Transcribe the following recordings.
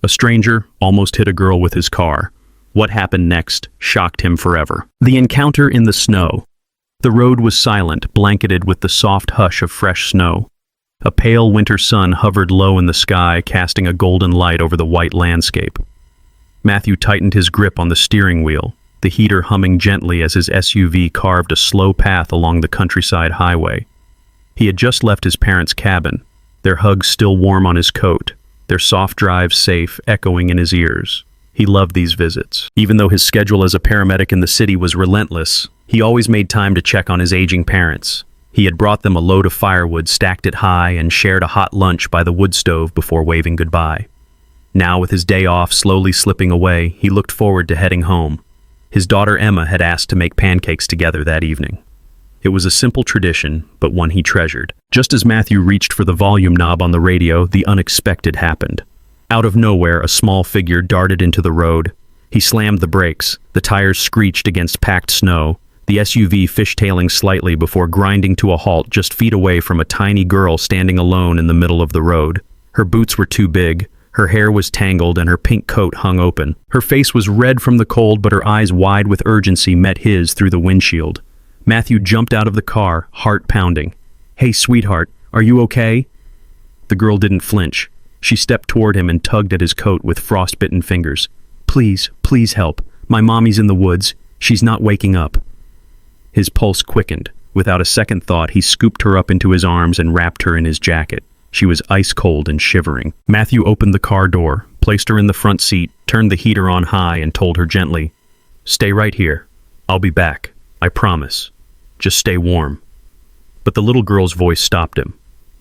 A stranger almost hit a girl with his car. What happened next shocked him forever. The encounter in the snow. The road was silent, blanketed with the soft hush of fresh snow. A pale winter sun hovered low in the sky, casting a golden light over the white landscape. Matthew tightened his grip on the steering wheel, the heater humming gently as his SUV carved a slow path along the countryside highway. He had just left his parents' cabin, their hugs still warm on his coat, their soft drive safe, echoing in his ears. He loved these visits. Even though his schedule as a paramedic in the city was relentless, he always made time to check on his aging parents. He had brought them a load of firewood, stacked it high, and shared a hot lunch by the wood stove before waving goodbye. Now, with his day off slowly slipping away, he looked forward to heading home. His daughter Emma had asked to make pancakes together that evening. It was a simple tradition, but one he treasured. Just as Matthew reached for the volume knob on the radio, the unexpected happened. Out of nowhere, a small figure darted into the road. He slammed the brakes. The tires screeched against packed snow, the SUV fishtailing slightly before grinding to a halt just feet away from a tiny girl standing alone in the middle of the road. Her boots were too big, her hair was tangled, and her pink coat hung open. Her face was red from the cold, but her eyes wide with urgency met his through the windshield. Matthew jumped out of the car, heart pounding. "Hey, sweetheart, are you okay?" The girl didn't flinch. She stepped toward him and tugged at his coat with frostbitten fingers. "Please, please help. My mommy's in the woods. She's not waking up." His pulse quickened. Without a second thought, he scooped her up into his arms and wrapped her in his jacket. She was ice cold and shivering. Matthew opened the car door, placed her in the front seat, turned the heater on high, and told her gently, "Stay right here. I'll be back. I promise. Just stay warm." But the little girl's voice stopped him.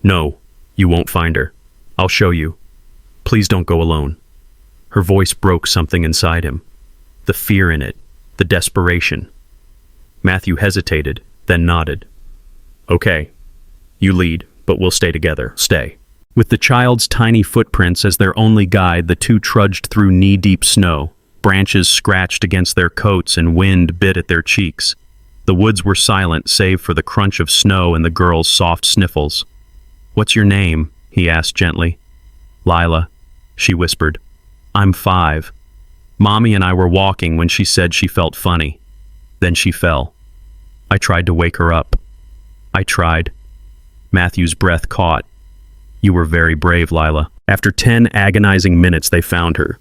"No, you won't find her. I'll show you. Please don't go alone." Her voice broke something inside him. The fear in it, the desperation. Matthew hesitated, then nodded. "Okay, you lead, but we'll stay together. Stay." With the child's tiny footprints as their only guide, the two trudged through knee-deep snow. Branches scratched against their coats and wind bit at their cheeks. The woods were silent save for the crunch of snow and the girl's soft sniffles. "What's your name?" he asked gently. "Lila," she whispered. "I'm 5. Mommy and I were walking when she said she felt funny. Then she fell. I tried to wake her up. I tried." Matthew's breath caught. "You were very brave, Lila." After 10 agonizing minutes, they found her.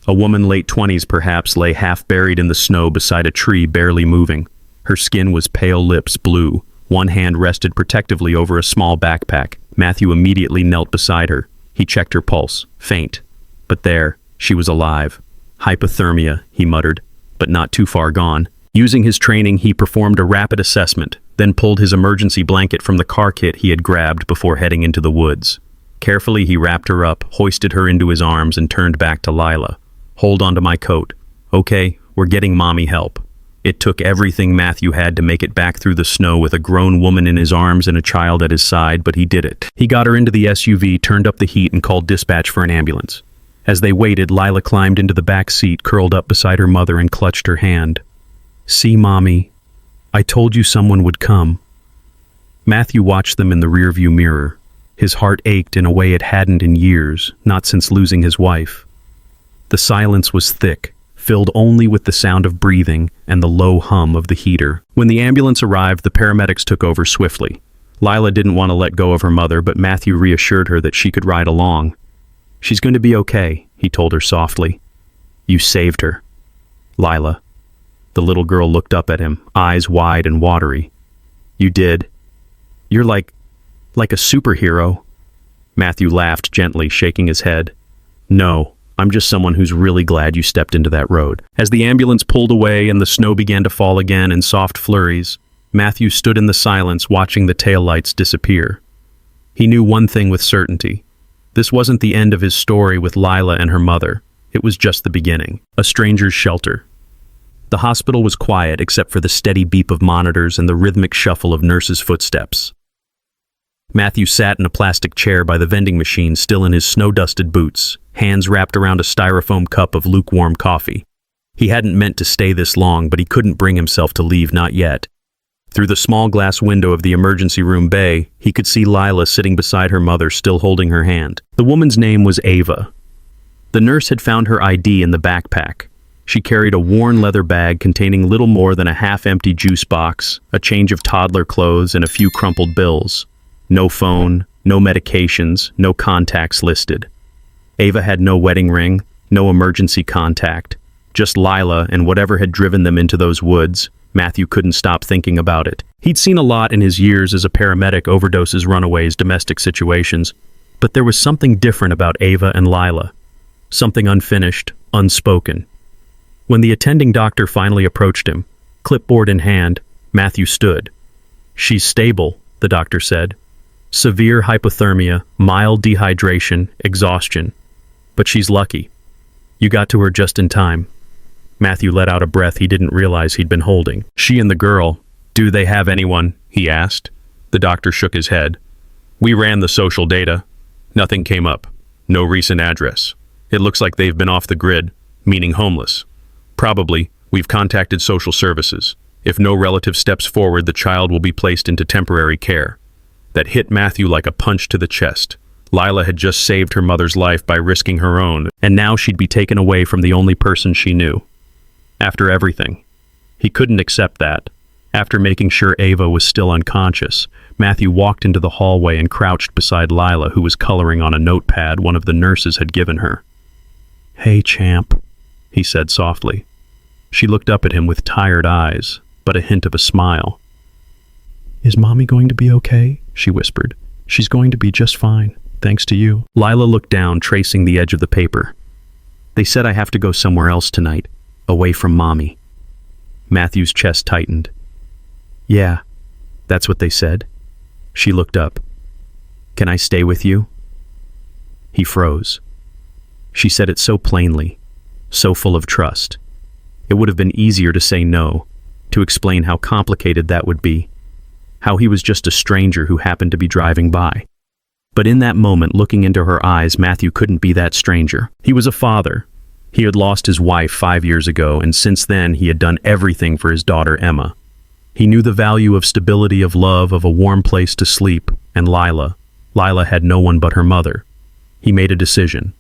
A woman late 20s perhaps lay half buried in the snow beside a tree, barely moving. Her skin was pale lips blue. One hand rested protectively over a small backpack. Matthew immediately knelt beside her. He checked her pulse. Faint. But there, she was alive. "Hypothermia," he muttered, but not too far gone. Using his training, he performed a rapid assessment, then pulled his emergency blanket from the car kit he had grabbed before heading into the woods. Carefully, he wrapped her up, hoisted her into his arms, and turned back to Lila. "Hold onto my coat. Okay, we're getting mommy help." It took everything Matthew had to make it back through the snow with a grown woman in his arms and a child at his side, but he did it. He got her into the SUV, turned up the heat, and called dispatch for an ambulance. As they waited, Lila climbed into the back seat, curled up beside her mother, and clutched her hand. "See, Mommy, I told you someone would come." Matthew watched them in the rearview mirror. His heart ached in a way it hadn't in years, not since losing his wife. The silence was thick, filled only with the sound of breathing and the low hum of the heater. When the ambulance arrived, the paramedics took over swiftly. Lila didn't want to let go of her mother, but Matthew reassured her that she could ride along. "She's going to be okay," he told her softly. "You saved her, Lila." The little girl looked up at him, eyes wide and watery. "You did. You're like a superhero." Matthew laughed gently, shaking his head. "No. I'm just someone who's really glad you stepped into that road." As the ambulance pulled away and the snow began to fall again in soft flurries, Matthew stood in the silence watching the taillights disappear. He knew one thing with certainty. This wasn't the end of his story with Lila and her mother. It was just the beginning. A stranger's shelter. The hospital was quiet except for the steady beep of monitors and the rhythmic shuffle of nurses' footsteps. Matthew sat in a plastic chair by the vending machine, still in his snow-dusted boots, hands wrapped around a styrofoam cup of lukewarm coffee. He hadn't meant to stay this long, but he couldn't bring himself to leave, not yet. Through the small glass window of the emergency room bay, he could see Lila sitting beside her mother, still holding her hand. The woman's name was Ava. The nurse had found her ID in the backpack. She carried a worn leather bag containing little more than a half-empty juice box, a change of toddler clothes, and a few crumpled bills. No phone, no medications, no contacts listed. Ava had no wedding ring, no emergency contact. Just Lila and whatever had driven them into those woods. Matthew couldn't stop thinking about it. He'd seen a lot in his years as a paramedic: overdoses, runaways, domestic situations. But there was something different about Ava and Lila. Something unfinished, unspoken. When the attending doctor finally approached him, clipboard in hand, Matthew stood. "She's stable," the doctor said. "Severe hypothermia, mild dehydration, exhaustion. But she's lucky. You got to her just in time." Matthew let out a breath he didn't realize he'd been holding. "She and the girl, do they have anyone?" he asked. The doctor shook his head. "We ran the social data. Nothing came up. No recent address. It looks like they've been off the grid, meaning homeless. Probably, we've contacted social services. If no relative steps forward, the child will be placed into temporary care." That hit Matthew like a punch to the chest. Lila had just saved her mother's life by risking her own, and now she'd be taken away from the only person she knew. After everything. He couldn't accept that. After making sure Ava was still unconscious, Matthew walked into the hallway and crouched beside Lila, who was coloring on a notepad one of the nurses had given her. "Hey, champ," he said softly. She looked up at him with tired eyes, but a hint of a smile. "Is Mommy going to be okay?" she whispered. "She's going to be just fine, thanks to you." Lila looked down, tracing the edge of the paper. "They said I have to go somewhere else tonight, away from Mommy." Matthew's chest tightened. "Yeah, that's what they said." She looked up. "Can I stay with you?" He froze. She said it so plainly, so full of trust. It would have been easier to say no, to explain how complicated that would be, how he was just a stranger who happened to be driving by. But in that moment, looking into her eyes, Matthew couldn't be that stranger. He was a father. He had lost his wife 5 years ago, and since then he had done everything for his daughter Emma. He knew the value of stability, of love, of a warm place to sleep, and Lila had no one but her mother. He made a decision.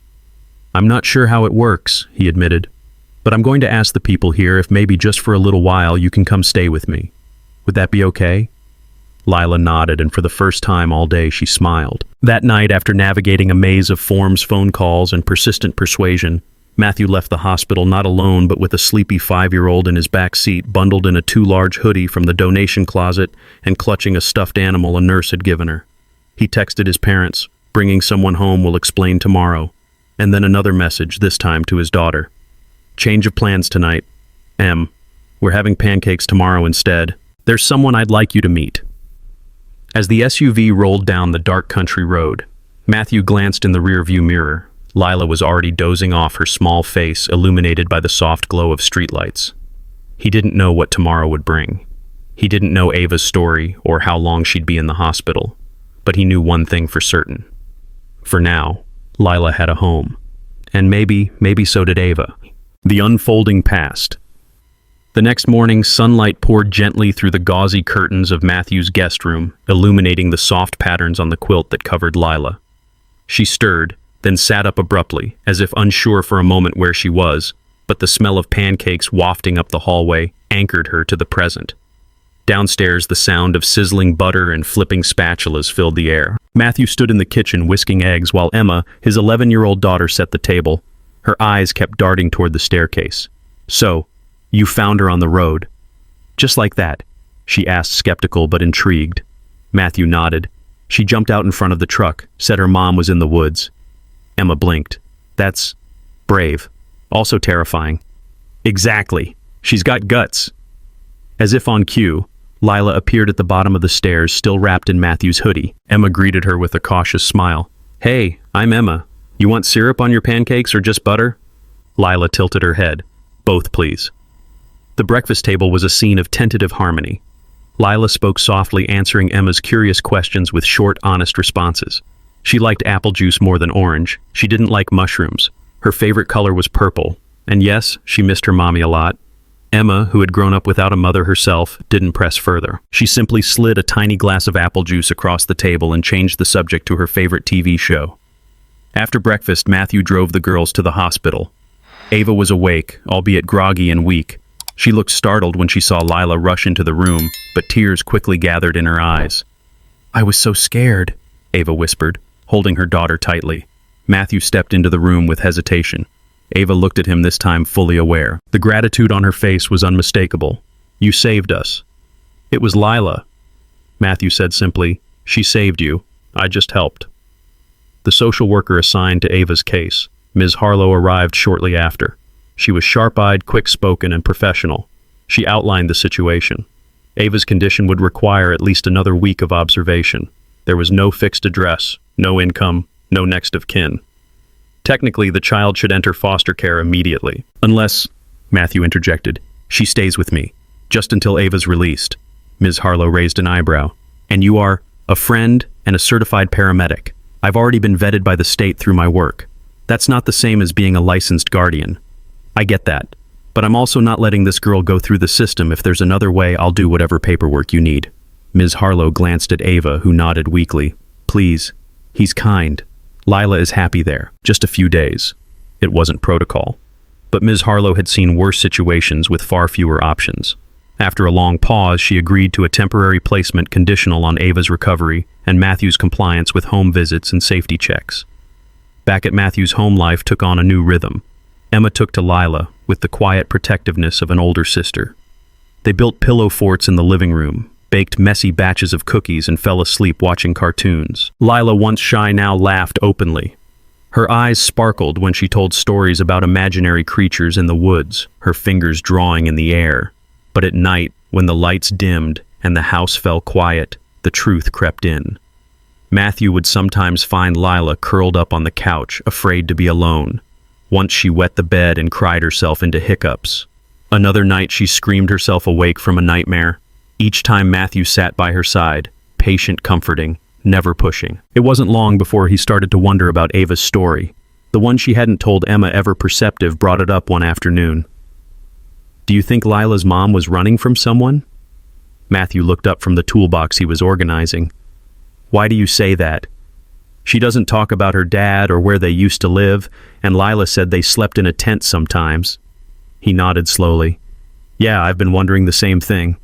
"I'm not sure how it works," he admitted, "but I'm going to ask the people here if maybe just for a little while you can come stay with me. Would that be okay?" Lila nodded, and for the first time all day she smiled. That night, after navigating a maze of forms, phone calls, and persistent persuasion, Matthew left the hospital not alone but with a sleepy 5-year-old in his back seat, bundled in a too large hoodie from the donation closet and clutching a stuffed animal a nurse had given her. He texted his parents, "Bringing someone home will explain tomorrow," and then another message, this time to his daughter. "Change of plans tonight. Em, we're having pancakes tomorrow instead. There's someone I'd like you to meet." As the SUV rolled down the dark country road, Matthew glanced in the rearview mirror. Lila was already dozing off, her small face illuminated by the soft glow of streetlights. He didn't know what tomorrow would bring. He didn't know Ava's story or how long she'd be in the hospital, but he knew one thing for certain. For now, Lila had a home. And maybe so did Ava. The unfolding past. The next morning, sunlight poured gently through the gauzy curtains of Matthew's guest room, illuminating the soft patterns on the quilt that covered Lila. She stirred, then sat up abruptly, as if unsure for a moment where she was, but the smell of pancakes wafting up the hallway anchored her to the present. Downstairs, the sound of sizzling butter and flipping spatulas filled the air. Matthew stood in the kitchen whisking eggs while Emma, his 11-year-old daughter, set the table. Her eyes kept darting toward the staircase. "So, you found her on the road?" "Just like that?" she asked, skeptical but intrigued. Matthew nodded. "She jumped out in front of the truck, said her mom was in the woods." Emma blinked. "That's brave. Also terrifying." "Exactly. She's got guts." As if on cue, Lila appeared at the bottom of the stairs, still wrapped in Matthew's hoodie. Emma greeted her with a cautious smile. "Hey, I'm Emma. You want syrup on your pancakes or just butter?" Lila tilted her head. "Both, please." The breakfast table was a scene of tentative harmony. Lila spoke softly, answering Emma's curious questions with short, honest responses. She liked apple juice more than orange. She didn't like mushrooms. Her favorite color was purple. And yes, she missed her mommy a lot. Emma, who had grown up without a mother herself, didn't press further. She simply slid a tiny glass of apple juice across the table and changed the subject to her favorite TV show. After breakfast, Matthew drove the girls to the hospital. Ava was awake, albeit groggy and weak. She looked startled when she saw Lila rush into the room, but tears quickly gathered in her eyes. "I was so scared," Ava whispered, holding her daughter tightly. Matthew stepped into the room with hesitation. Ava looked at him this time fully aware. The gratitude on her face was unmistakable. "You saved us." "It was Lila," Matthew said simply. "She saved you. I just helped." The social worker assigned to Ava's case, Ms. Harlow, arrived shortly after. She was sharp-eyed, quick-spoken, and professional. She outlined the situation. Ava's condition would require at least another week of observation. There was no fixed address, no income, no next of kin. Technically, the child should enter foster care immediately. "Unless," Matthew interjected, "she stays with me, just until Ava's released." Ms. Harlow raised an eyebrow. "And you are a friend and a certified paramedic. I've already been vetted by the state through my work. That's not the same as being a licensed guardian." "I get that. But I'm also not letting this girl go through the system. If there's another way, I'll do whatever paperwork you need." Ms. Harlow glanced at Ava, who nodded weakly. "Please. He's kind. Lila is happy there. Just a few days." It wasn't protocol. But Ms. Harlow had seen worse situations with far fewer options. After a long pause, she agreed to a temporary placement conditional on Ava's recovery and Matthew's compliance with home visits and safety checks. Back at Matthew's home, life took on a new rhythm. Emma took to Lila with the quiet protectiveness of an older sister. They built pillow forts in the living room, baked messy batches of cookies, and fell asleep watching cartoons. Lila, once shy, now laughed openly. Her eyes sparkled when she told stories about imaginary creatures in the woods, her fingers drawing in the air. But at night, when the lights dimmed and the house fell quiet, the truth crept in. Matthew would sometimes find Lila curled up on the couch, afraid to be alone. Once she wet the bed and cried herself into hiccups. Another night she screamed herself awake from a nightmare. Each time Matthew sat by her side, patient, comforting, never pushing. It wasn't long before he started to wonder about Ava's story. The one she hadn't told Emma, ever perceptive, brought it up one afternoon. "Do you think Lila's mom was running from someone?" Matthew looked up from the toolbox he was organizing. "Why do you say that? She doesn't talk about her dad or where they used to live, and Lila said they slept in a tent sometimes." He nodded slowly. "Yeah, I've been wondering the same thing."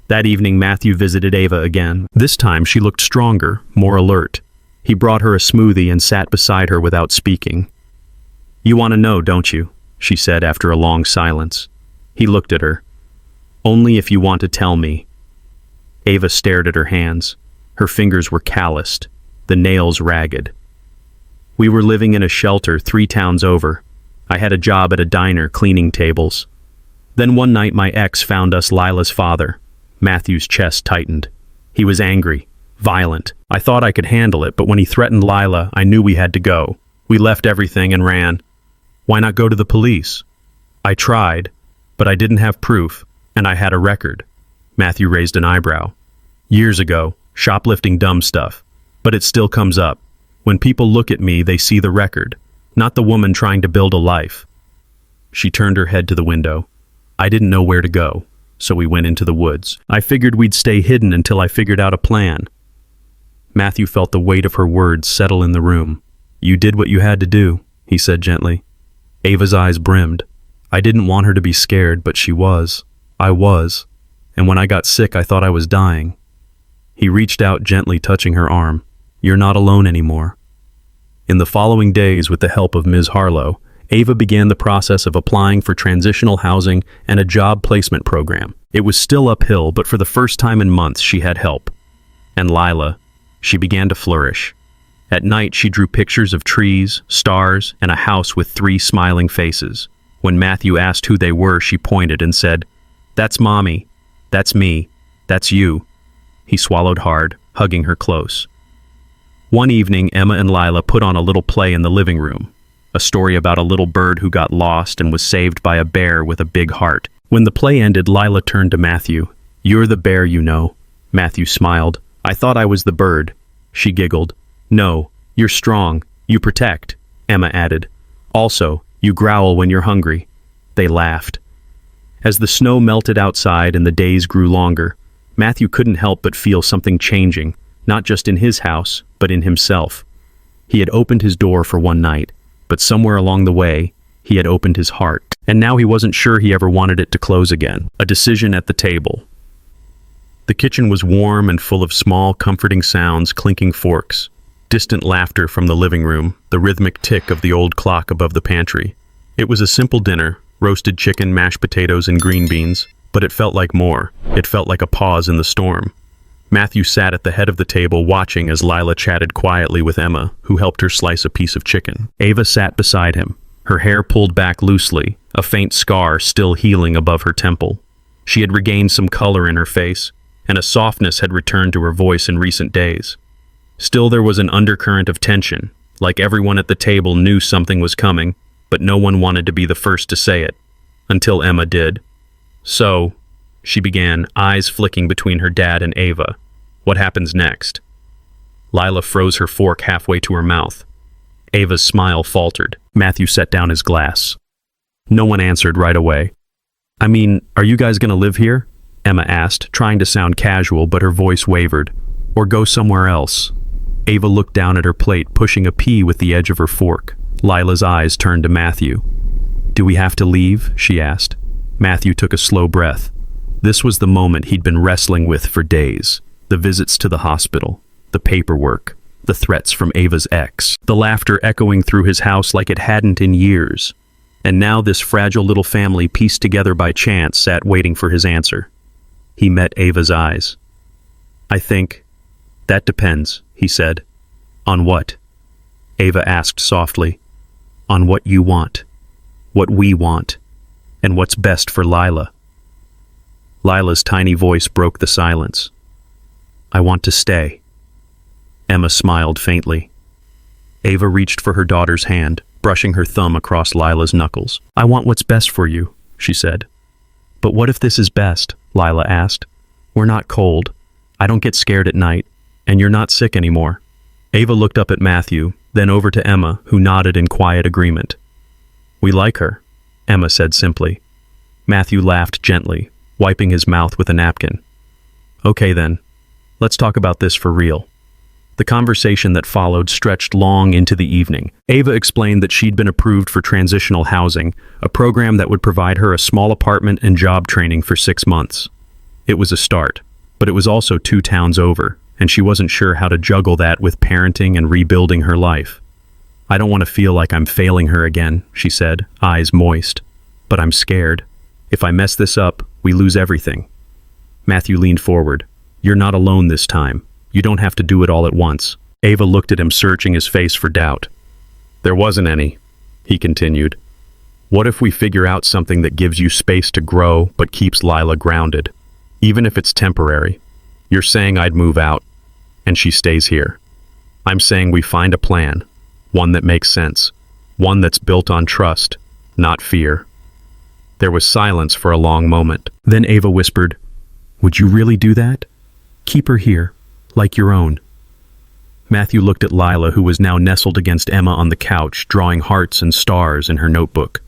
That evening, Matthew visited Ava again. This time she looked stronger, more alert. He brought her a smoothie and sat beside her without speaking. "You want to know, don't you?" she said after a long silence. He looked at her. "Only if you want to tell me." Ava stared at her hands. Her fingers were calloused, the nails ragged. "We were living in a shelter 3 towns over. I had a job at a diner cleaning tables. Then one night my ex found us Lila's father." Matthew's chest tightened. He was angry, violent. "I thought I could handle it, but when he threatened Lila, I knew we had to go. We left everything and ran." "Why not go to the police?" "I tried, but I didn't have proof, and I had a record." Matthew raised an eyebrow. "Years ago, shoplifting, dumb stuff. But it still comes up. When people look at me, they see the record, not the woman trying to build a life." She turned her head to the window. "I didn't know where to go, so we went into the woods. I figured we'd stay hidden until I figured out a plan." Matthew felt the weight of her words settle in the room. "You did what you had to do," he said gently. Ava's eyes brimmed. "I didn't want her to be scared, but she was. I was. And when I got sick, I thought I was dying." He reached out, gently touching her arm. "You're not alone anymore." In the following days, with the help of Ms. Harlow, Ava began the process of applying for transitional housing and a job placement program. It was still uphill, but for the first time in months, she had help. And Lila, she began to flourish. At night, she drew pictures of trees, stars, and a house with 3 smiling faces. When Matthew asked who they were, she pointed and said, "That's Mommy. That's me. That's you." He swallowed hard, hugging her close. One evening, Emma and Lila put on a little play in the living room. A story about a little bird who got lost and was saved by a bear with a big heart. When the play ended, Lila turned to Matthew. "You're the bear, you know." Matthew smiled. "I thought I was the bird." She giggled. "No, you're strong. You protect," Emma added. "Also, you growl when you're hungry." They laughed. As the snow melted outside and the days grew longer, Matthew couldn't help but feel something changing, not just in his house, but in himself. He had opened his door for one night, but somewhere along the way, he had opened his heart. And now he wasn't sure he ever wanted it to close again. A decision at the table. The kitchen was warm and full of small, comforting sounds, clinking forks, distant laughter from the living room, the rhythmic tick of the old clock above the pantry. It was a simple dinner, roasted chicken, mashed potatoes, and green beans, but it felt like more. It felt like a pause in the storm. Matthew sat at the head of the table watching as Lila chatted quietly with Emma, who helped her slice a piece of chicken. Ava sat beside him, her hair pulled back loosely, a faint scar still healing above her temple. She had regained some color in her face, and a softness had returned to her voice in recent days. Still, there was an undercurrent of tension, like everyone at the table knew something was coming, but no one wanted to be the first to say it, until Emma did. "So," she began, eyes flicking between her dad and Ava. "What happens next?" Lila froze her fork halfway to her mouth. Ava's smile faltered. Matthew set down his glass. No one answered right away. "I mean, are you guys gonna live here?" Emma asked, trying to sound casual, but her voice wavered. "Or go somewhere else?" Ava looked down at her plate, pushing a pea with the edge of her fork. Lila's eyes turned to Matthew. "Do we have to leave?" she asked. Matthew took a slow breath. This was the moment he'd been wrestling with for days. The visits to the hospital, the paperwork, the threats from Ava's ex, the laughter echoing through his house like it hadn't in years. And now this fragile little family pieced together by chance sat waiting for his answer. He met Ava's eyes. "I think, that depends," he said. "On what?" Ava asked softly. "On what you want, what we want, and what's best for Lila." Lila's tiny voice broke the silence. "I want to stay." Emma smiled faintly. Ava reached for her daughter's hand, brushing her thumb across Lila's knuckles. "I want what's best for you," she said. "But what if this is best?" Lila asked. "We're not cold. I don't get scared at night, and you're not sick anymore." Ava looked up at Matthew, then over to Emma, who nodded in quiet agreement. "We like her," Emma said simply. Matthew laughed gently, wiping his mouth with a napkin. "Okay then, let's talk about this for real." The conversation that followed stretched long into the evening. Ava explained that she'd been approved for transitional housing, a program that would provide her a small apartment and job training for 6 months. It was a start, but it was also 2 towns over, and she wasn't sure how to juggle that with parenting and rebuilding her life. "I don't want to feel like I'm failing her again," she said, eyes moist. "But I'm scared. If I mess this up, we lose everything." Matthew leaned forward. "You're not alone this time. You don't have to do it all at once." Ava looked at him, searching his face for doubt. "There wasn't any," he continued. "What if we figure out something that gives you space to grow but keeps Lila grounded? Even if it's temporary. You're saying I'd move out, and she stays here. I'm saying we find a plan, one that makes sense, one that's built on trust, not fear." There was silence for a long moment. Then Ava whispered, "Would you really do that? Keep her here, like your own." Matthew looked at Lila, who was now nestled against Emma on the couch, drawing hearts and stars in her notebook.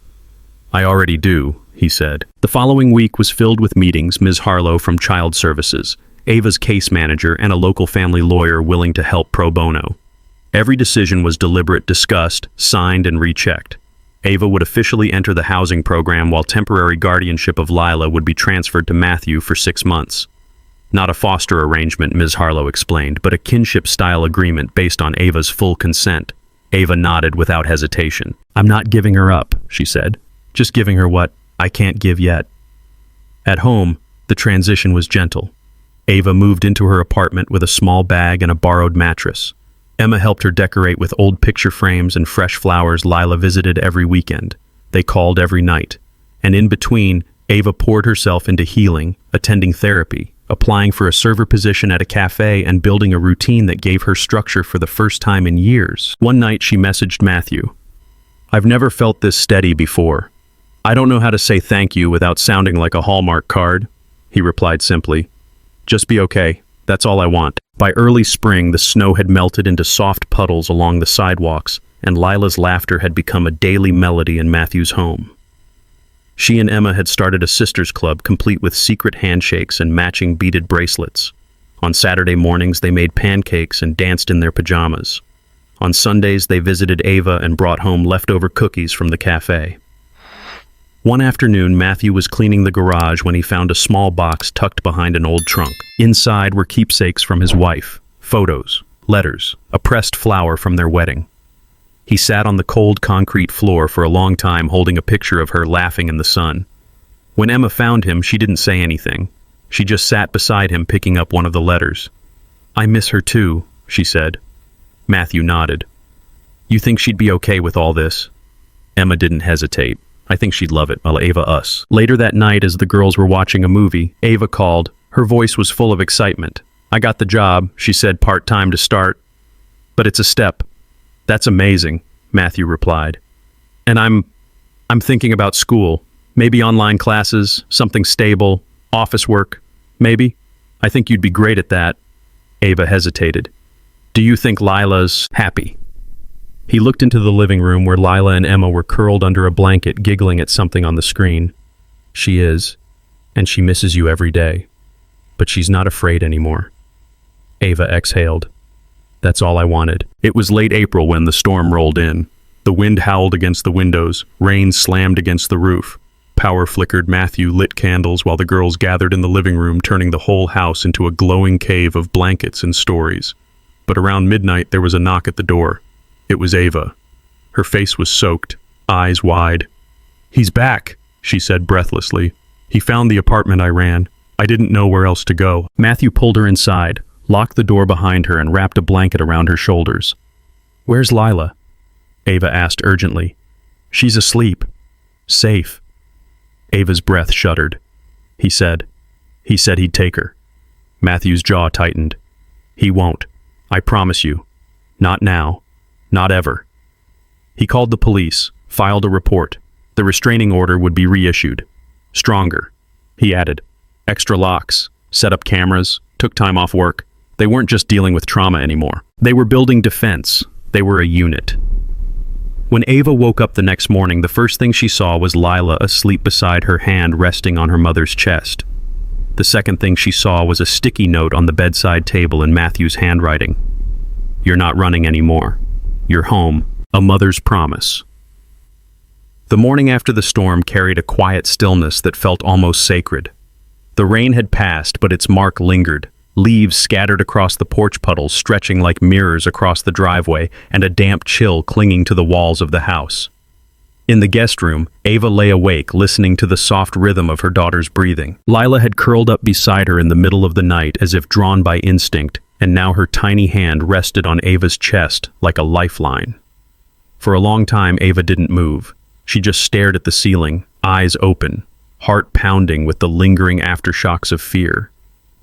"I already do," he said. The following week was filled with meetings. Ms. Harlow from Child Services, Ava's case manager, and a local family lawyer willing to help pro bono. Every decision was deliberate, discussed, signed, and rechecked. Ava would officially enter the housing program, while temporary guardianship of Lila would be transferred to Matthew for 6 months. Not a foster arrangement, Ms. Harlow explained, but a kinship-style agreement based on Ava's full consent. Ava nodded without hesitation. "I'm not giving her up," she said. "Just giving her what I can't give yet." At home, the transition was gentle. Ava moved into her apartment with a small bag and a borrowed mattress. Emma helped her decorate with old picture frames and fresh flowers. Lila visited every weekend. They called every night. And in between, Ava poured herself into healing, attending therapy, applying for a server position at a cafe, and building a routine that gave her structure for the first time in years. One night she messaged Matthew. "I've never felt this steady before. I don't know how to say thank you without sounding like a Hallmark card," he replied simply. "Just be okay. That's all I want." By early spring, the snow had melted into soft puddles along the sidewalks, and Lila's laughter had become a daily melody in Matthew's home. She and Emma had started a sisters club, complete with secret handshakes and matching beaded bracelets. On Saturday mornings, they made pancakes and danced in their pajamas. On Sundays, they visited Ava and brought home leftover cookies from the cafe. One afternoon, Matthew was cleaning the garage when he found a small box tucked behind an old trunk. Inside were keepsakes from his wife, photos, letters, a pressed flower from their wedding. He sat on the cold concrete floor for a long time holding a picture of her laughing in the sun. When Emma found him, she didn't say anything. She just sat beside him picking up one of the letters. "I miss her too," she said. Matthew nodded. "You think she'd be okay with all this?" Emma didn't hesitate. "I think she'd love it, while Ava us." Later that night, as the girls were watching a movie, Ava called. Her voice was full of excitement. "I got the job," she said, "part-time to start. But it's a step." "That's amazing," Matthew replied. "And I'm thinking about school. Maybe online classes, something stable, office work, maybe. I think you'd be great at that." Ava hesitated. "Do you think Lila's happy?" He looked into the living room where Lila and Emma were curled under a blanket giggling at something on the screen. "She is, and she misses you every day. But she's not afraid anymore." Ava exhaled. "That's all I wanted." It was late April when the storm rolled in. The wind howled against the windows, rain slammed against the roof. Power flickered. Matthew lit candles while the girls gathered in the living room, turning the whole house into a glowing cave of blankets and stories. But around midnight there was a knock at the door. It was Ava. Her face was soaked, eyes wide. "He's back," she said breathlessly. "He found the apartment I ran. I didn't know where else to go." Matthew pulled her inside, locked the door behind her, and wrapped a blanket around her shoulders. "Where's Lila?" Ava asked urgently. "She's asleep. Safe." Ava's breath shuddered. He said he'd take her. Matthew's jaw tightened. "He won't. I promise you. Not now. Not ever." He called the police, filed a report. The restraining order would be reissued. Stronger, he added. Extra locks, set up cameras, took time off work. They weren't just dealing with trauma anymore. They were building defense. They were a unit. When Ava woke up the next morning, the first thing she saw was Lila asleep beside her, hand resting on her mother's chest. The second thing she saw was a sticky note on the bedside table in Matthew's handwriting. "You're not running anymore. You're home. A mother's promise." The morning after the storm carried a quiet stillness that felt almost sacred. The rain had passed, but its mark lingered. Leaves scattered across the porch puddles, stretching like mirrors across the driveway, and a damp chill clinging to the walls of the house. In the guest room, Ava lay awake, listening to the soft rhythm of her daughter's breathing. Lila had curled up beside her in the middle of the night, as if drawn by instinct, and now her tiny hand rested on Ava's chest like a lifeline. For a long time, Ava didn't move. She just stared at the ceiling, eyes open, heart pounding with the lingering aftershocks of fear.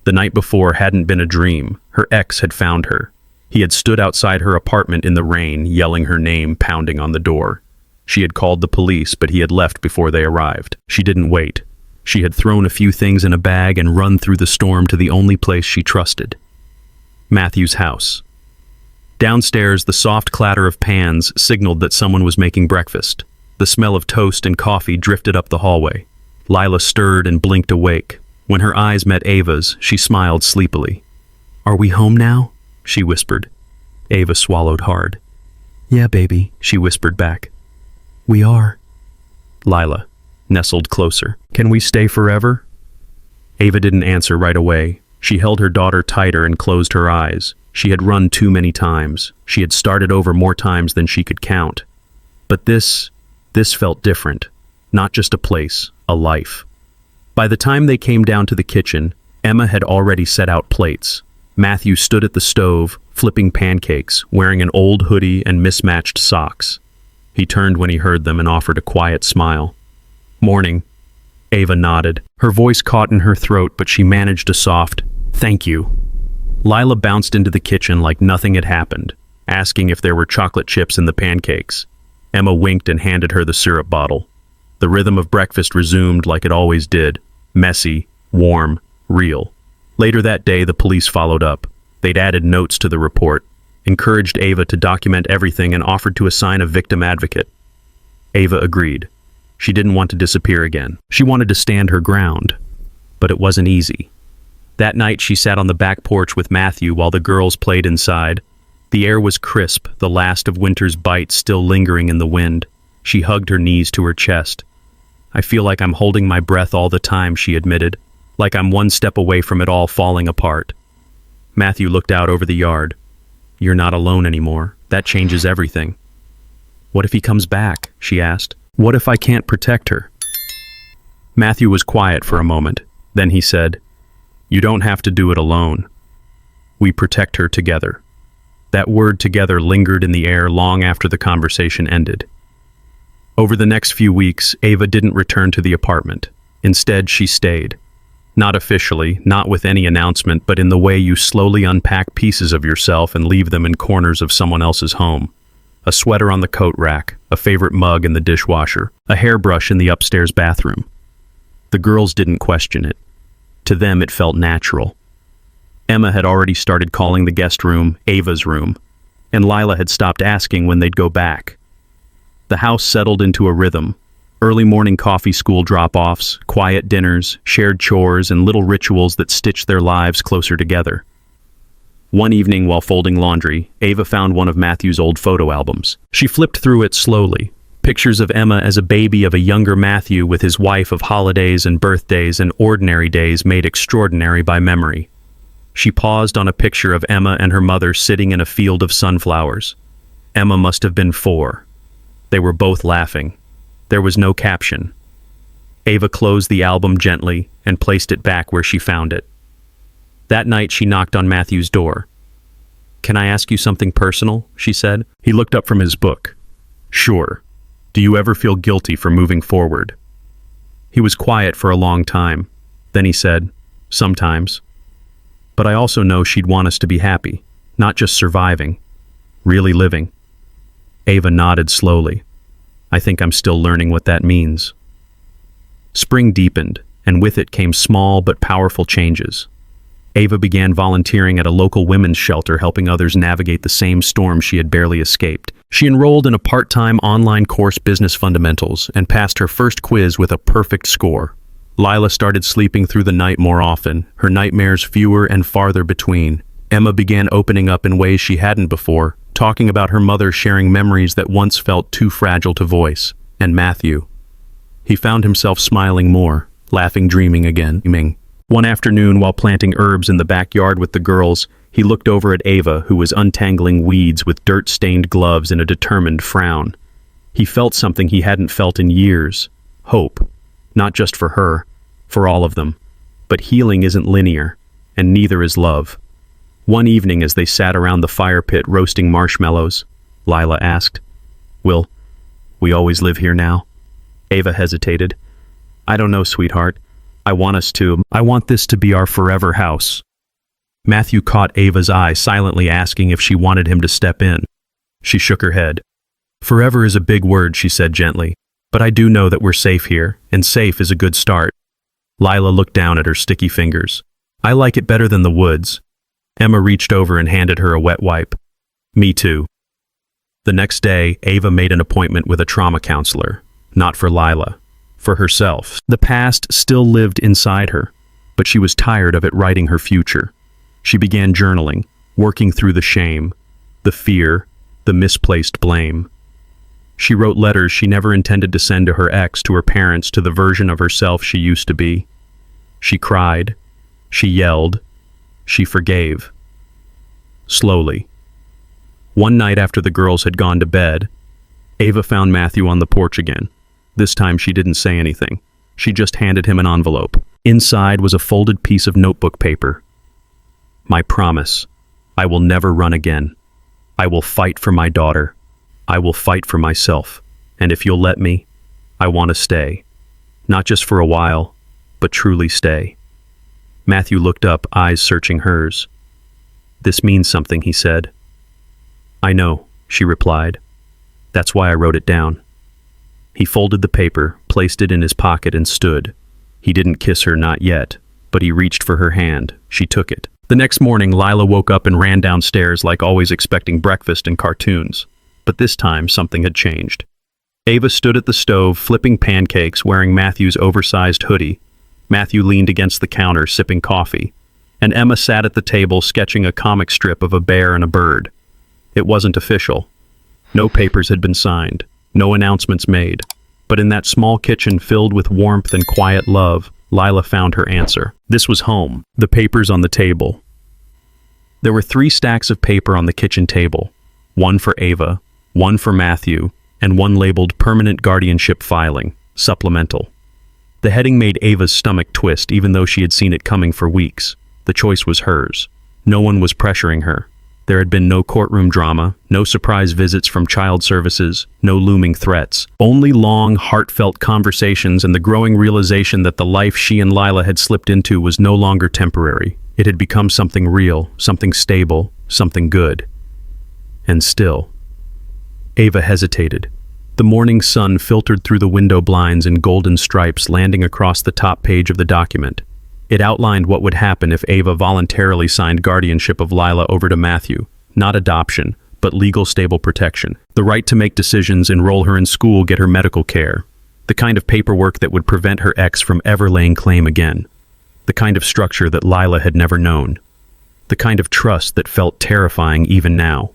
The night before hadn't been a dream. Her ex had found her. He had stood outside her apartment in the rain, yelling her name, pounding on the door. She had called the police, but he had left before they arrived. She didn't wait. She had thrown a few things in a bag and run through the storm to the only place she trusted. Matthew's house. Downstairs, the soft clatter of pans signaled that someone was making breakfast. The smell of toast and coffee drifted up the hallway. Lila stirred and blinked awake. When her eyes met Ava's, she smiled sleepily. "Are we home now?" she whispered. Ava swallowed hard. "Yeah, baby," she whispered back. "We are." Lila nestled closer. "Can we stay forever?" Ava didn't answer right away. She held her daughter tighter and closed her eyes. She had run too many times. She had started over more times than she could count. But this felt different. Not just a place, a life. By the time they came down to the kitchen, Emma had already set out plates. Matthew stood at the stove, flipping pancakes, wearing an old hoodie and mismatched socks. He turned when he heard them and offered a quiet smile. "Morning." Ava nodded. Her voice caught in her throat, but she managed a soft, "Thank you." Lila bounced into the kitchen like nothing had happened, asking if there were chocolate chips in the pancakes. Emma winked and handed her the syrup bottle. The rhythm of breakfast resumed like it always did. Messy, warm, real. Later that day, the police followed up. They'd added notes to the report, encouraged Ava to document everything, and offered to assign a victim advocate. Ava agreed. She didn't want to disappear again. She wanted to stand her ground. But it wasn't easy. That night, she sat on the back porch with Matthew while the girls played inside. The air was crisp, the last of winter's bite still lingering in the wind. She hugged her knees to her chest. "I feel like I'm holding my breath all the time," she admitted, "like I'm one step away from it all falling apart." Matthew looked out over the yard. "You're not alone anymore. That changes everything." "What if he comes back?" she asked. "What if I can't protect her?" Matthew was quiet for a moment. Then he said, "You don't have to do it alone. We protect her together." That word "together" lingered in the air long after the conversation ended. Over the next few weeks, Ava didn't return to the apartment. Instead, she stayed. Not officially, not with any announcement, but in the way you slowly unpack pieces of yourself and leave them in corners of someone else's home. A sweater on the coat rack, a favorite mug in the dishwasher, a hairbrush in the upstairs bathroom. The girls didn't question it. To them, it felt natural. Emma had already started calling the guest room Ava's room, and Lila had stopped asking when they'd go back. The house settled into a rhythm. Early morning coffee school drop-offs, quiet dinners, shared chores, and little rituals that stitched their lives closer together. One evening while folding laundry, Ava found one of Matthew's old photo albums. She flipped through it slowly. Pictures of Emma as a baby, of a younger Matthew with his wife, of holidays and birthdays and ordinary days made extraordinary by memory. She paused on a picture of Emma and her mother sitting in a field of sunflowers. Emma must have been 4. They were both laughing. There was no caption. Ava closed the album gently and placed it back where she found it. That night she knocked on Matthew's door. "Can I ask you something personal?" she said. He looked up from his book. "Sure. Do you ever feel guilty for moving forward?" He was quiet for a long time. Then he said, "Sometimes. But I also know she'd want us to be happy, not just surviving, really living." Ava nodded slowly. "I think I'm still learning what that means." Spring deepened, and with it came small but powerful changes. Ava began volunteering at a local women's shelter, helping others navigate the same storm she had barely escaped. She enrolled in a part-time online course, Business Fundamentals, and passed her first quiz with a perfect score. Lila started sleeping through the night more often, her nightmares fewer and farther between. Emma began opening up in ways she hadn't before, talking about her mother, sharing memories that once felt too fragile to voice. And Matthew. He found himself smiling more, laughing, dreaming again. One afternoon, while planting herbs in the backyard with the girls, he looked over at Ava, who was untangling weeds with dirt-stained gloves and a determined frown. He felt something he hadn't felt in years. Hope. Not just for her, for all of them. But healing isn't linear, and neither is love. One evening, as they sat around the fire pit roasting marshmallows, Lila asked, "Will we always live here now?" Ava hesitated. "I don't know, sweetheart. I want us to. I want this to be our forever house." Matthew caught Ava's eye, silently asking if she wanted him to step in. She shook her head. "Forever is a big word," she said gently. "But I do know that we're safe here, and safe is a good start." Lila looked down at her sticky fingers. "I like it better than the woods." Emma reached over and handed her a wet wipe. "Me too." The next day, Ava made an appointment with a trauma counselor. Not for Lila. For herself. The past still lived inside her, but she was tired of it writing her future. She began journaling, working through the shame, the fear, the misplaced blame. She wrote letters she never intended to send to her ex, to her parents, to the version of herself she used to be. She cried. She yelled. She forgave. Slowly. One night after the girls had gone to bed, Ava found Matthew on the porch again. This time she didn't say anything. She just handed him an envelope. Inside was a folded piece of notebook paper. "My promise. I will never run again. I will fight for my daughter. I will fight for myself. And if you'll let me, I want to stay. Not just for a while, but truly stay." Matthew looked up, eyes searching hers. "This means something," he said. "I know," she replied. "That's why I wrote it down." He folded the paper, placed it in his pocket, and stood. He didn't kiss her, not yet, but he reached for her hand. She took it. The next morning, Lila woke up and ran downstairs, like always, expecting breakfast and cartoons. But this time, something had changed. Ava stood at the stove, flipping pancakes, wearing Matthew's oversized hoodie. Matthew leaned against the counter, sipping coffee. And Emma sat at the table, sketching a comic strip of a bear and a bird. It wasn't official. No papers had been signed, no announcements made. But in that small kitchen filled with warmth and quiet love, Lila found her answer. This was home. The papers on the table. There were 3 stacks of paper on the kitchen table. One for Ava, one for Matthew, and one labeled Permanent Guardianship Filing, Supplemental. The heading made Ava's stomach twist even though she had seen it coming for weeks. The choice was hers. No one was pressuring her. There had been no courtroom drama, no surprise visits from child services, no looming threats. Only long, heartfelt conversations and the growing realization that the life she and Lila had slipped into was no longer temporary. It had become something real, something stable, something good. And still, Ava hesitated. The morning sun filtered through the window blinds in golden stripes, landing across the top page of the document. It outlined what would happen if Ava voluntarily signed guardianship of Lila over to Matthew. Not adoption, but legal stable protection. The right to make decisions, enroll her in school, get her medical care. The kind of paperwork that would prevent her ex from ever laying claim again. The kind of structure that Lila had never known. The kind of trust that felt terrifying even now.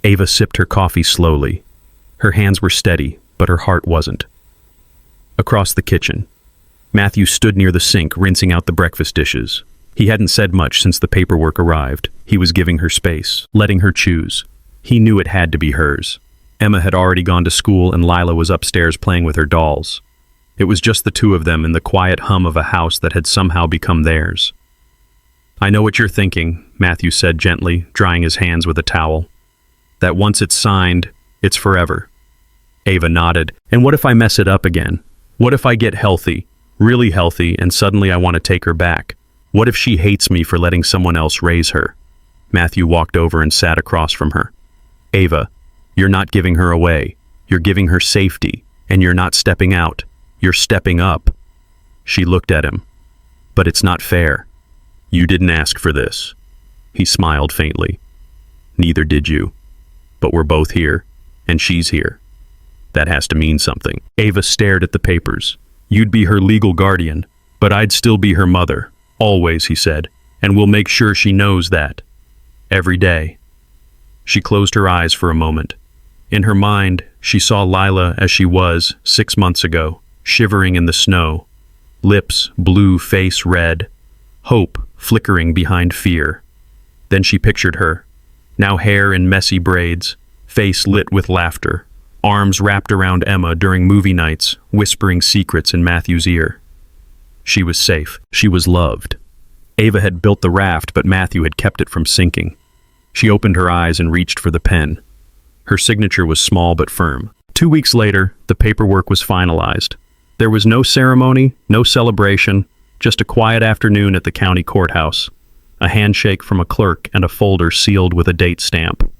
Ava sipped her coffee slowly. Her hands were steady, but her heart wasn't. Across the kitchen, Matthew stood near the sink, rinsing out the breakfast dishes. He hadn't said much since the paperwork arrived. He was giving her space, letting her choose. He knew it had to be hers. Emma had already gone to school and Lila was upstairs playing with her dolls. It was just the 2 of them in the quiet hum of a house that had somehow become theirs. "I know what you're thinking," Matthew said gently, drying his hands with a towel. "That once it's signed, it's forever." Ava nodded. "And what if I mess it up again? What if I get healthy? Really healthy, and suddenly I want to take her back? What if she hates me for letting someone else raise her?" Matthew walked over and sat across from her. "Ava, you're not giving her away. You're giving her safety, and you're not stepping out. You're stepping up." She looked at him. "But it's not fair. You didn't ask for this." He smiled faintly. "Neither did you. But we're both here, and she's here. That has to mean something." Ava stared at the papers. "You'd be her legal guardian, but I'd still be her mother. Always," he said, "and we'll make sure she knows that. Every day." She closed her eyes for a moment. In her mind, she saw Lila as she was 6 months ago, shivering in the snow. Lips blue, face red. Hope flickering behind fear. Then she pictured her, now hair in messy braids, face lit with laughter. Arms wrapped around Emma during movie nights, whispering secrets in Matthew's ear. She was safe. She was loved. Ava had built the raft, but Matthew had kept it from sinking. She opened her eyes and reached for the pen. Her signature was small but firm. 2 weeks later, the paperwork was finalized. There was no ceremony, no celebration, just a quiet afternoon at the county courthouse. A handshake from a clerk and a folder sealed with a date stamp.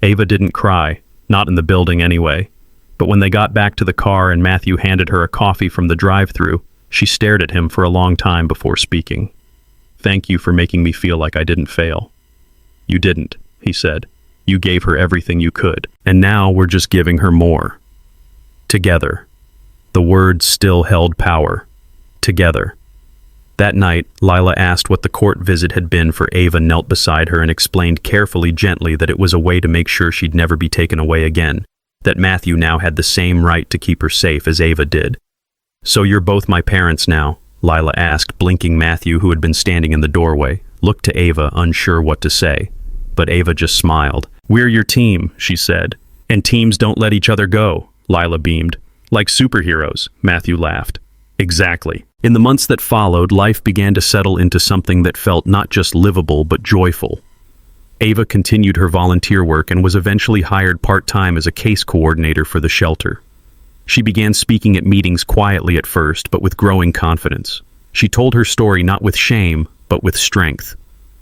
Ava didn't cry. Not in the building anyway. But when they got back to the car and Matthew handed her a coffee from the drive-thru, she stared at him for a long time before speaking. "Thank you for making me feel like I didn't fail." "You didn't," he said. "You gave her everything you could, and now we're just giving her more." Together. The words still held power. Together. That night, Lila asked what the court visit had been for Ava, knelt beside her and explained carefully, gently, that it was a way to make sure she'd never be taken away again, that Matthew now had the same right to keep her safe as Ava did. "So you're both my parents now?" Lila asked, blinking. Matthew, who had been standing in the doorway, looked to Ava, unsure what to say. But Ava just smiled. "We're your team," she said. "And teams don't let each other go," Lila beamed. "Like superheroes," Matthew laughed. "Exactly." In the months that followed, life began to settle into something that felt not just livable but joyful. Ava continued her volunteer work and was eventually hired part-time as a case coordinator for the shelter. She began speaking at meetings quietly at first, but with growing confidence. She told her story not with shame, but with strength.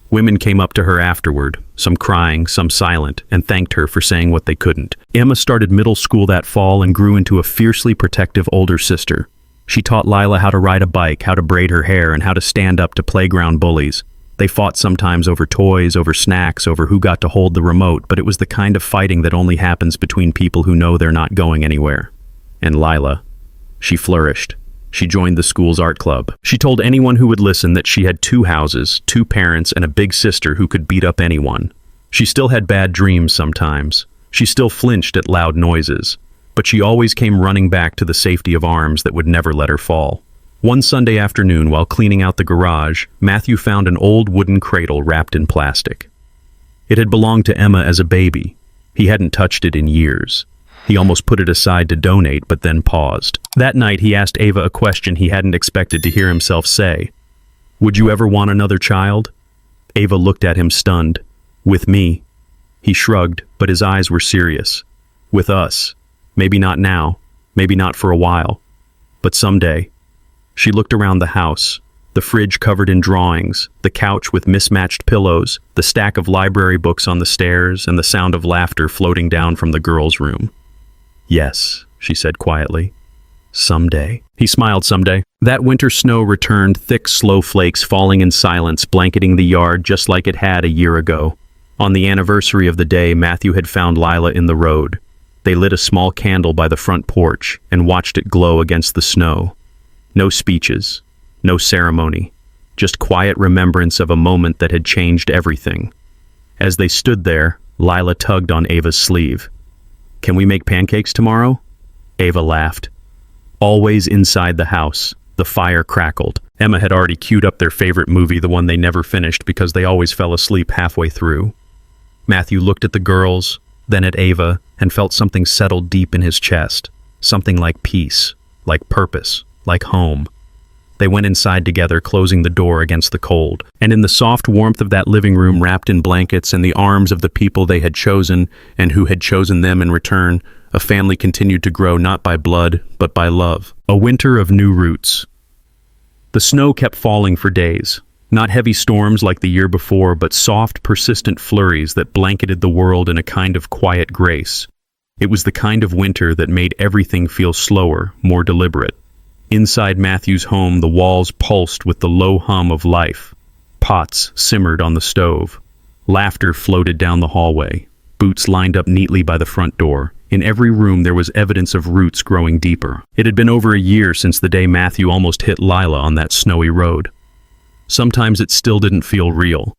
Women came up to her afterward, some crying, some silent, and thanked her for saying what they couldn't. Emma started middle school that fall and grew into a fiercely protective older sister. She taught Lila how to ride a bike, how to braid her hair, and how to stand up to playground bullies. They fought sometimes over toys, over snacks, over who got to hold the remote, but it was the kind of fighting that only happens between people who know they're not going anywhere. And Lila, she flourished. She joined the school's art club. She told anyone who would listen that she had 2 houses, 2 parents, and a big sister who could beat up anyone. She still had bad dreams sometimes. She still flinched at loud noises. But she always came running back to the safety of arms that would never let her fall. One Sunday afternoon, while cleaning out the garage, Matthew found an old wooden cradle wrapped in plastic. It had belonged to Emma as a baby. He hadn't touched it in years. He almost put it aside to donate, but then paused. That night, he asked Ava a question he hadn't expected to hear himself say. "Would you ever want another child?" Ava looked at him stunned. "With me." He shrugged, but his eyes were serious. "With us. Maybe not now, maybe not for a while, but someday." She looked around the house, the fridge covered in drawings, the couch with mismatched pillows, the stack of library books on the stairs, and the sound of laughter floating down from the girls' room. "Yes," she said quietly. "Someday." He smiled. Someday. That winter snow returned, thick, slow flakes falling in silence, blanketing the yard just like it had a year ago. On the anniversary of the day, Matthew had found Lila in the road. They lit a small candle by the front porch and watched it glow against the snow. No speeches, no ceremony, just quiet remembrance of a moment that had changed everything. As they stood there, Lila tugged on Ava's sleeve. "Can we make pancakes tomorrow?" Ava laughed. Always inside the house, the fire crackled. Emma had already queued up their favorite movie, the one they never finished because they always fell asleep halfway through. Matthew looked at the girls, then at Ava, and felt something settle deep in his chest. Something like peace, like purpose, like home. They went inside together, closing the door against the cold. And in the soft warmth of that living room, wrapped in blankets and the arms of the people they had chosen and who had chosen them in return, a family continued to grow not by blood, but by love. A winter of new roots. The snow kept falling for days. Not heavy storms like the year before, but soft, persistent flurries that blanketed the world in a kind of quiet grace. It was the kind of winter that made everything feel slower, more deliberate. Inside Matthew's home, the walls pulsed with the low hum of life. Pots simmered on the stove. Laughter floated down the hallway. Boots lined up neatly by the front door. In every room there was evidence of roots growing deeper. It had been over a year since the day Matthew almost hit Lila on that snowy road. Sometimes it still didn't feel real.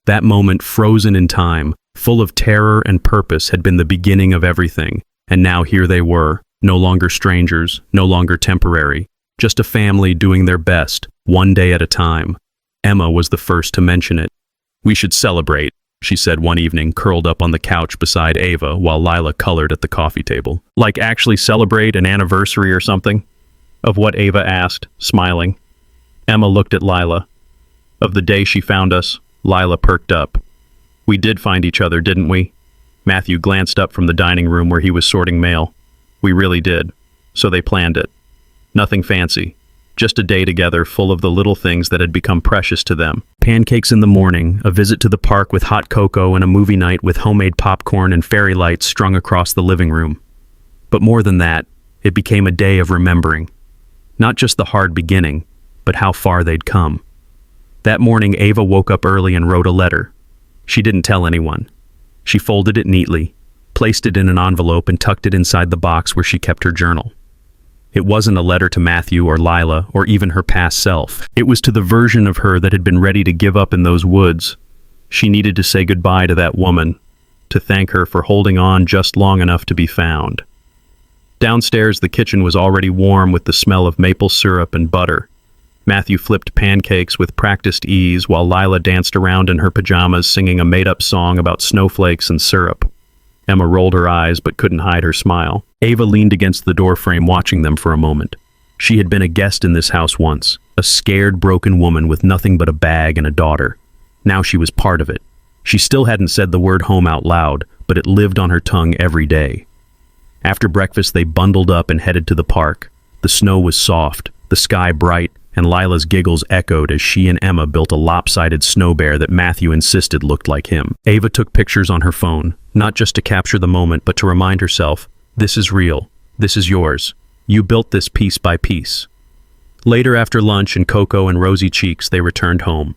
That moment, frozen in time, full of terror and purpose, had been the beginning of everything. And now here they were, no longer strangers, no longer temporary, just a family doing their best, one day at a time. Emma was the first to mention it. "We should celebrate," she said one evening, curled up on the couch beside Ava while Lila colored at the coffee table. "Like actually celebrate an anniversary or something?" "Of what?" Ava asked, smiling. Emma looked at Lila. "Of the day she found us." Lila perked up. "We did find each other, didn't we?" Matthew glanced up from the dining room where he was sorting mail. "We really did. So they planned it. Nothing fancy. Just a day together full of the little things that had become precious to them. Pancakes in the morning, a visit to the park with hot cocoa, and a movie night with homemade popcorn and fairy lights strung across the living room. But more than that, it became a day of remembering. Not just the hard beginning, but how far they'd come. That morning, Ava woke up early and wrote a letter. She didn't tell anyone. She folded it neatly, placed it in an envelope, and tucked it inside the box where she kept her journal. It wasn't a letter to Matthew or Lila or even her past self. It was to the version of her that had been ready to give up in those woods. She needed to say goodbye to that woman, to thank her for holding on just long enough to be found. Downstairs, the kitchen was already warm with the smell of maple syrup and butter. Matthew flipped pancakes with practiced ease while Lila danced around in her pajamas singing a made-up song about snowflakes and syrup. Emma rolled her eyes but couldn't hide her smile. Ava leaned against the doorframe watching them for a moment. She had been a guest in this house once, a scared, broken woman with nothing but a bag and a daughter. Now she was part of it. She still hadn't said the word home out loud, but it lived on her tongue every day. After breakfast, they bundled up and headed to the park. The snow was soft, the sky bright, and Lila's giggles echoed as she and Emma built a lopsided snow bear that Matthew insisted looked like him. Ava took pictures on her phone, not just to capture the moment, but to remind herself, "This is real. This is yours. You built this piece by piece." Later, after lunch and cocoa and rosy cheeks, they returned home.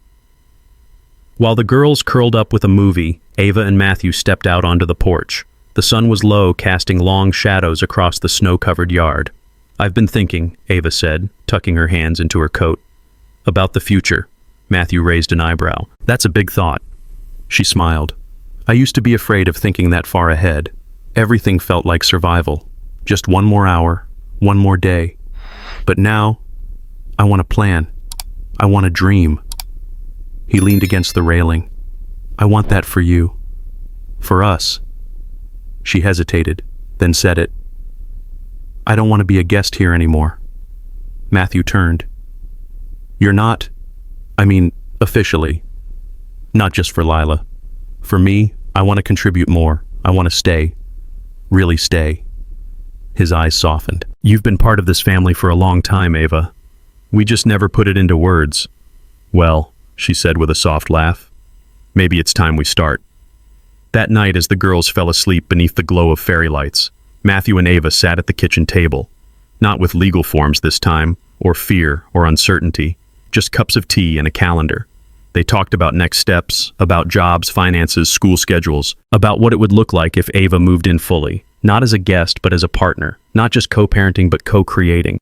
While the girls curled up with a movie, Ava and Matthew stepped out onto the porch. The sun was low, casting long shadows across the snow-covered yard. "I've been thinking," Ava said, tucking her hands into her coat. "About the future." Matthew raised an eyebrow. "That's a big thought." She smiled. I used to be afraid of thinking that far ahead. Everything felt like survival. Just one more hour, one more day. But now, I want to plan. I want to dream. He leaned against the railing. I want that for you. For us. She hesitated, then said it. I don't want to be a guest here anymore. Matthew turned. You're not, officially. Not just for Lila. For me, I want to contribute more. I want to stay. Really stay. His eyes softened. You've been part of this family for a long time, Ava. We just never put it into words. Well, she said with a soft laugh, maybe it's time we start. That night, as the girls fell asleep beneath the glow of fairy lights, Matthew and Ava sat at the kitchen table. Not with legal forms this time, or fear, or uncertainty, just cups of tea and a calendar. They talked about next steps, about jobs, finances, school schedules, about what it would look like if Ava moved in fully, not as a guest but as a partner, not just co-parenting but co-creating.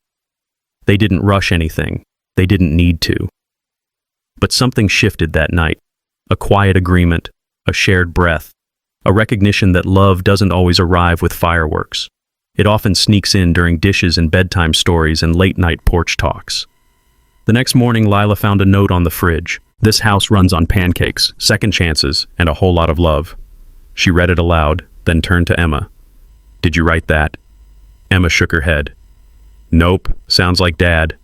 They didn't rush anything. They didn't need to. But something shifted that night. A quiet agreement, a shared breath, a recognition that love doesn't always arrive with fireworks. It often sneaks in during dishes and bedtime stories and late-night porch talks. The next morning, Lila found a note on the fridge. This house runs on pancakes, second chances, and a whole lot of love. She read it aloud, then turned to Emma. Did you write that? Emma shook her head. Nope, sounds like Dad.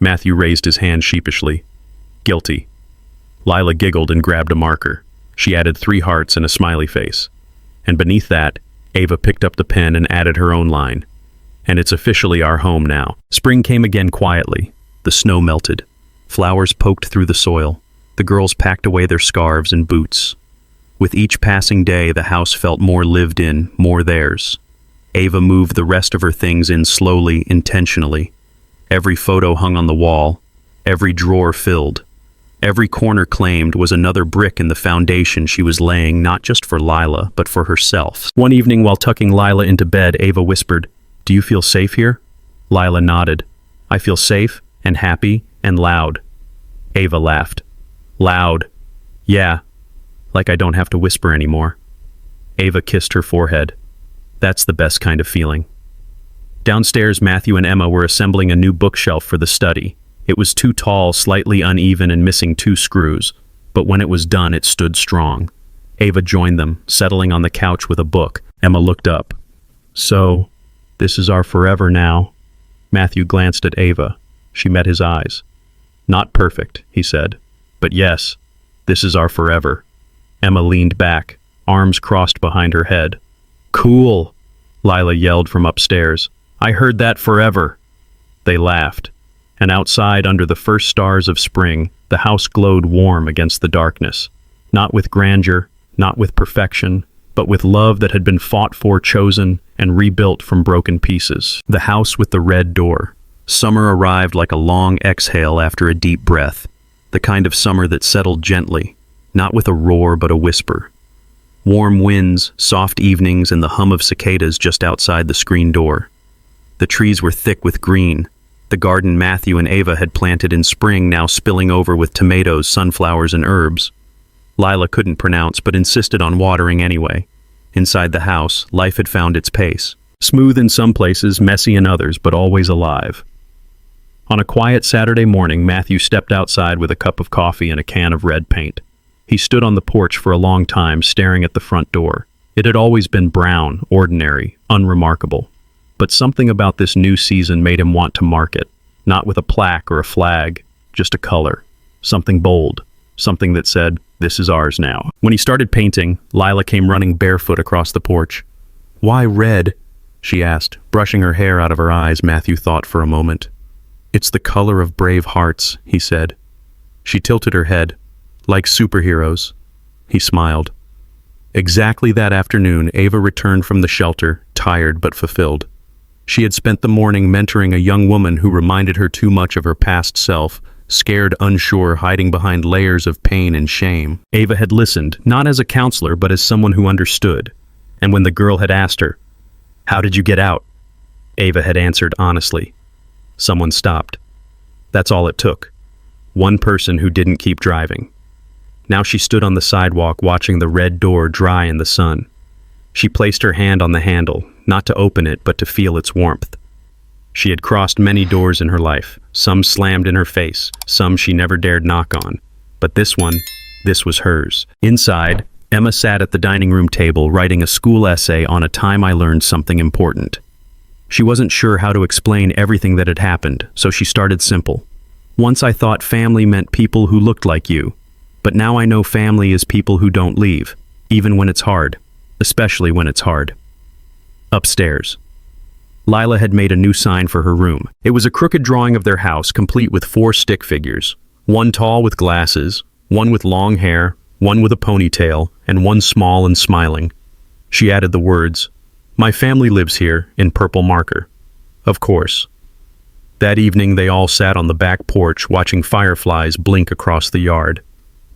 Matthew raised his hand sheepishly. Guilty. Lila giggled and grabbed a marker. She added 3 hearts and a smiley face. And beneath that, Ava picked up the pen and added her own line. And it's officially our home now. Spring came again quietly. The snow melted. Flowers poked through the soil. The girls packed away their scarves and boots. With each passing day, the house felt more lived in, more theirs. Ava moved the rest of her things in slowly, intentionally. Every photo hung on the wall. Every drawer filled. Every corner claimed was another brick in the foundation she was laying not just for Lila, but for herself. One evening while tucking Lila into bed, Ava whispered, "Do you feel safe here?" Lila nodded. "I feel safe and happy and loud." Ava laughed. "Loud. Yeah. Like I don't have to whisper anymore." Ava kissed her forehead. That's the best kind of feeling. Downstairs, Matthew and Emma were assembling a new bookshelf for the study. It was too tall, slightly uneven, and missing 2 screws, but when it was done, it stood strong. Ava joined them, settling on the couch with a book. Emma looked up. So, this is our forever now. Matthew glanced at Ava. She met his eyes. Not perfect, he said, but yes, this is our forever. Emma leaned back, arms crossed behind her head. Cool, Lila yelled from upstairs. I heard that forever. They laughed. And outside, under the first stars of spring, the house glowed warm against the darkness. Not with grandeur, not with perfection, but with love that had been fought for, chosen, and rebuilt from broken pieces. The house with the red door. Summer arrived like a long exhale after a deep breath, the kind of summer that settled gently, not with a roar but a whisper. Warm winds, soft evenings, and the hum of cicadas just outside the screen door. The trees were thick with green, the garden Matthew and Ava had planted in spring now spilling over with tomatoes, sunflowers, and herbs. Lila couldn't pronounce but insisted on watering anyway. Inside the house, life had found its pace. Smooth in some places, messy in others, but always alive. On a quiet Saturday morning, Matthew stepped outside with a cup of coffee and a can of red paint. He stood on the porch for a long time, staring at the front door. It had always been brown, ordinary, unremarkable. But something about this new season made him want to mark it, not with a plaque or a flag, just a color, something bold, something that said, this is ours now. When he started painting, Lila came running barefoot across the porch. Why red? She asked, brushing her hair out of her eyes. Matthew thought for a moment. It's the color of brave hearts, he said. She tilted her head, like superheroes. He smiled. Exactly that afternoon, Ava returned from the shelter, tired but fulfilled. She had spent the morning mentoring a young woman who reminded her too much of her past self, scared, unsure, hiding behind layers of pain and shame. Ava had listened, not as a counselor, but as someone who understood. And when the girl had asked her, "How did you get out?" Ava had answered honestly. Someone stopped. That's all it took. One person who didn't keep driving. Now she stood on the sidewalk watching the red door dry in the sun. She placed her hand on the handle, not to open it but to feel its warmth. She had crossed many doors in her life, some slammed in her face, some she never dared knock on. But this one, this was hers. Inside, Emma sat at the dining room table writing a school essay on a time I learned something important. She wasn't sure how to explain everything that had happened, so she started simple. Once I thought family meant people who looked like you, but now I know family is people who don't leave, even when it's hard, especially when it's hard. Upstairs. Lila had made a new sign for her room. It was a crooked drawing of their house, complete with 4 stick figures. One tall with glasses, one with long hair, one with a ponytail, and one small and smiling. She added the words, "My family lives here," in purple marker. Of course. That evening they all sat on the back porch watching fireflies blink across the yard.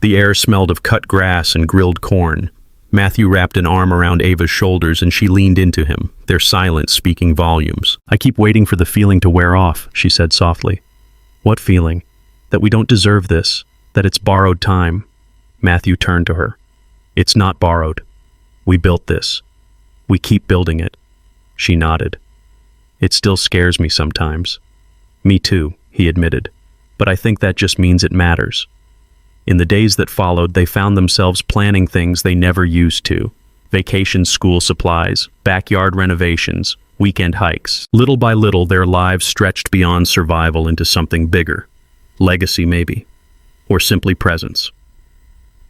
The air smelled of cut grass and grilled corn. Matthew wrapped an arm around Ava's shoulders and she leaned into him, their silence speaking volumes. "I keep waiting for the feeling to wear off," she said softly. "What feeling? That we don't deserve this, that it's borrowed time." Matthew turned to her. "It's not borrowed. We built this. We keep building it." She nodded. "It still scares me sometimes." "Me too," he admitted. "But I think that just means it matters." In the days that followed, they found themselves planning things they never used to. Vacations, school supplies, backyard renovations, weekend hikes. Little by little, their lives stretched beyond survival into something bigger. Legacy, maybe. Or simply presence.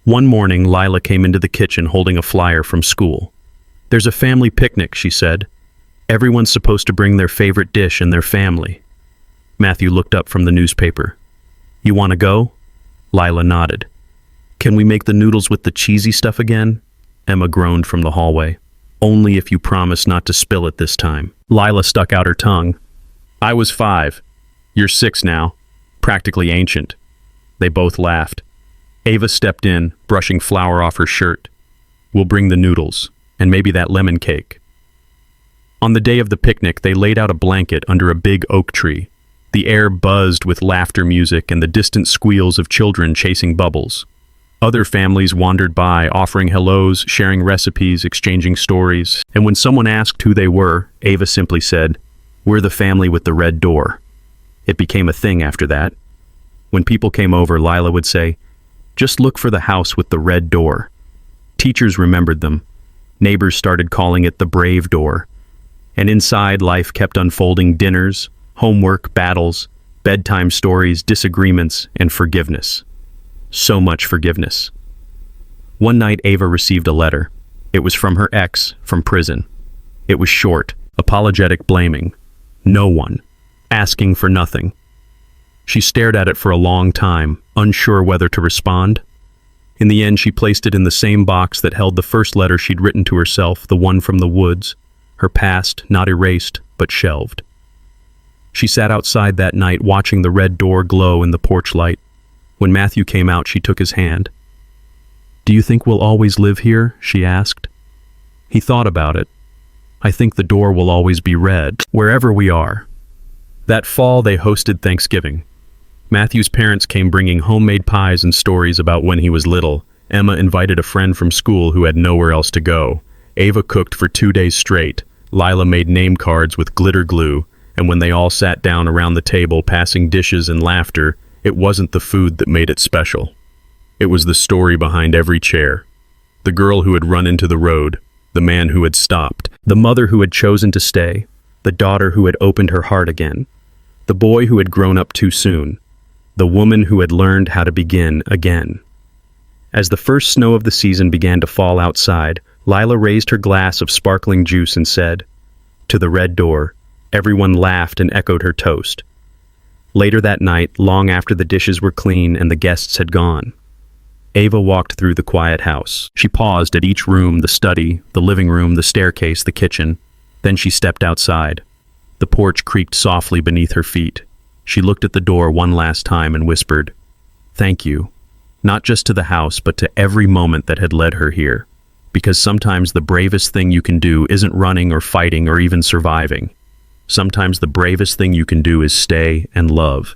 One morning, Lila came into the kitchen holding a flyer from school. "There's a family picnic," she said. "Everyone's supposed to bring their favorite dish and their family." Matthew looked up from the newspaper. "You want to go?" Lila nodded. "Can we make the noodles with the cheesy stuff again?" Emma groaned from the hallway. "Only if you promise not to spill it this time." Lila stuck out her tongue. "I was 5. You're 6 now. Practically ancient." They both laughed. Ava stepped in, brushing flour off her shirt. "We'll bring the noodles, and maybe that lemon cake." On the day of the picnic, they laid out a blanket under a big oak tree. The air buzzed with laughter music and the distant squeals of children chasing bubbles. Other families wandered by, offering hellos, sharing recipes, exchanging stories. And when someone asked who they were, Ava simply said, "We're the family with the red door." It became a thing after that. When people came over, Lila would say, "Just look for the house with the red door." Teachers remembered them. Neighbors started calling it the brave door. And inside, life kept unfolding: dinners, homework, battles, bedtime stories, disagreements, and forgiveness. So much forgiveness. One night, Ava received a letter. It was from her ex, from prison. It was short, apologetic, blaming no one, asking for nothing. She stared at it for a long time, unsure whether to respond. In the end, she placed it in the same box that held the first letter she'd written to herself, the one from the woods, her past not erased, but shelved. She sat outside that night watching the red door glow in the porch light. When Matthew came out, she took his hand. "Do you think we'll always live here?" she asked. He thought about it. "I think the door will always be red, wherever we are." That fall, they hosted Thanksgiving. Matthew's parents came bringing homemade pies and stories about when he was little. Emma invited a friend from school who had nowhere else to go. Ava cooked for 2 days straight. Lila made name cards with glitter glue. And when they all sat down around the table, passing dishes and laughter, it wasn't the food that made it special. It was the story behind every chair. The girl who had run into the road, the man who had stopped, the mother who had chosen to stay, the daughter who had opened her heart again, the boy who had grown up too soon, the woman who had learned how to begin again. As the first snow of the season began to fall outside, Lila raised her glass of sparkling juice and said, "To the red door." Everyone laughed and echoed her toast. Later that night, long after the dishes were clean and the guests had gone, Ava walked through the quiet house. She paused at each room, the study, the living room, the staircase, the kitchen. Then she stepped outside. The porch creaked softly beneath her feet. She looked at the door one last time and whispered, "Thank you." Not just to the house, but to every moment that had led her here. Because sometimes the bravest thing you can do isn't running or fighting or even surviving. Sometimes the bravest thing you can do is stay and love.